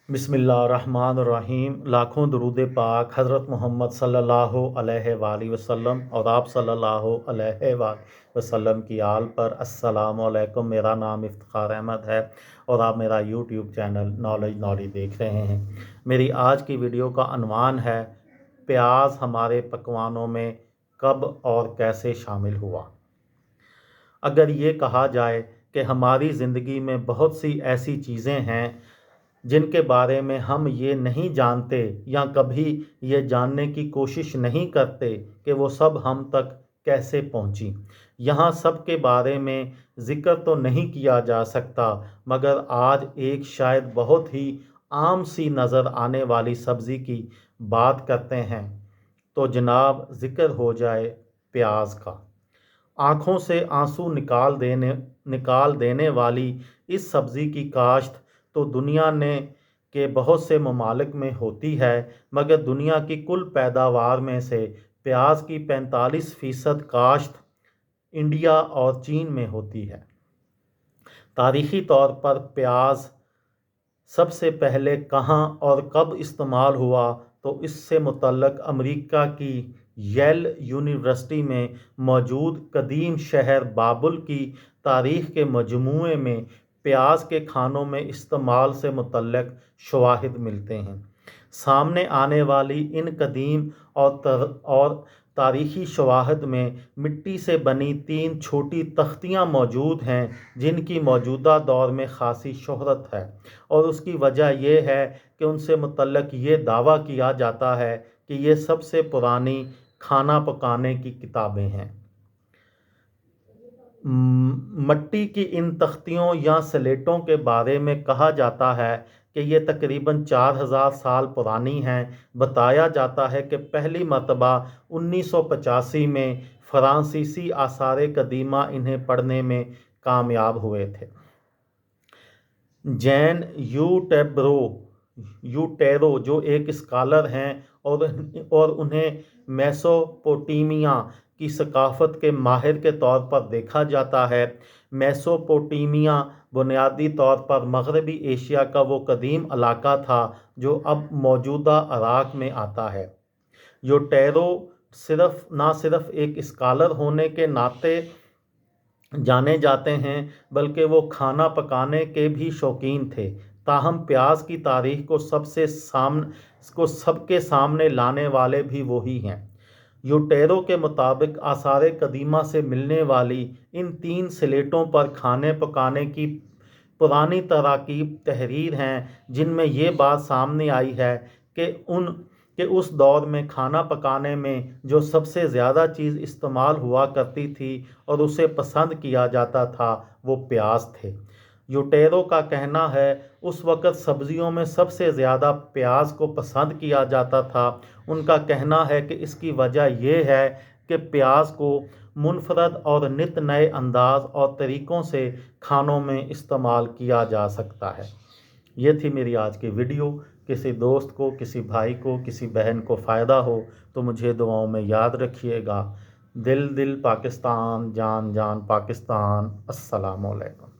बिस्मिल्लाहिर्रहमानिर्रहीम। लाखों दरूद पाक हज़रत मोहम्मद सल्लल्लाहु अलैहि वसल्लम और आप सल्लल्लाहु अलैहि वसल्लम की आल पर। अस्सलामु अलैकुम। मेरा नाम इफ्तिखार अहमद है और आप मेरा यूट्यूब चैनल नॉलेज देख रहे हैं। मेरी आज की वीडियो का अन्वान है, प्याज हमारे पकवानों में कब और कैसे शामिल हुआ। अगर ये कहा जाए कि हमारी ज़िंदगी में बहुत सी ऐसी चीज़ें हैं जिनके बारे में हम ये नहीं जानते या कभी ये जानने की कोशिश नहीं करते कि वो सब हम तक कैसे पहुंची। यहाँ सब के बारे में ज़िक्र तो नहीं किया जा सकता, मगर आज एक शायद बहुत ही आम सी नज़र आने वाली सब्ज़ी की बात करते हैं तो जनाब ज़िक्र हो जाए प्याज का। आँखों से आंसू निकाल देने वाली इस सब्ज़ी की काश्त तो दुनिया ने के बहुत से ममालिक में होती है, मगर दुनिया की कुल पैदावार में से प्याज की 45% काश्त इंडिया और चीन में होती है। तारीख़ी तौर पर प्याज सबसे पहले कहाँ और कब इस्तेमाल हुआ तो इससे मुतल्लक अमेरिका की येल यूनिवर्सिटी में मौजूद कदीम शहर बाबुल की तारीख़ के मजमूए में प्याज के खानों में इस्तेमाल से मुतल्लक शवाहिद मिलते हैं। सामने आने वाली इन कदीम और तारीख़ी शवाहिद में मिट्टी से बनी 3 छोटी तख्तियाँ मौजूद हैं जिनकी मौजूदा दौर में ख़ासी शोहरत है, और उसकी वजह यह है कि उनसे मुतल्लक ये दावा किया जाता है कि ये सबसे पुरानी खाना पकाने की किताबें हैं। मट्टी की इन तख्तियों या स्लेटों के बारे में कहा जाता है कि ये तकरीबन 4000 साल पुरानी हैं। बताया जाता है कि पहली मरतबा 1985 में फ़्रांसीसी आसार कदीमा इन्हें पढ़ने में कामयाब हुए थे। जैन यूटेरो जो एक स्कॉलर हैं और उन्हें मेसोपोटामिया की सकाफ़त के माहिर के तौर पर देखा जाता है। मेसोपोटामिया बुनियादी तौर पर मगरबी एशिया का वो कदीम इलाका था जो अब मौजूदा इराक में आता है। यूटेरो ना सिर्फ एक स्कॉलर होने के नाते जाने जाते हैं, बल्कि वो खाना पकाने के भी शौकीन थे। ताहम प्याज की तारीख को सबके सामने लाने वाले भी वही हैं। यूटेरो के मुताबिक आसार कदीमा से मिलने वाली इन 3 स्लेटों पर खाने पकाने की पुरानी तराकीब तहरीर हैं, जिनमें ये बात सामने आई है कि उस दौर में खाना पकाने में जो सबसे ज़्यादा चीज़ इस्तेमाल हुआ करती थी और उसे पसंद किया जाता था वो प्याज थे। यूटेरो का कहना है उस वक़्त सब्ज़ियों में सबसे ज़्यादा प्याज को पसंद किया जाता था। उनका कहना है कि इसकी वजह यह है कि प्याज को मुनफरद और नित नए अंदाज और तरीक़ों से खानों में इस्तेमाल किया जा सकता है। ये थी मेरी आज की वीडियो। किसी दोस्त को, किसी भाई को, किसी बहन को फ़ायदा हो तो मुझे दुआओं में याद रखिएगा। दिल दिल पाकिस्तान, जान जान पाकिस्तान। अस्सलामु अलैकुम।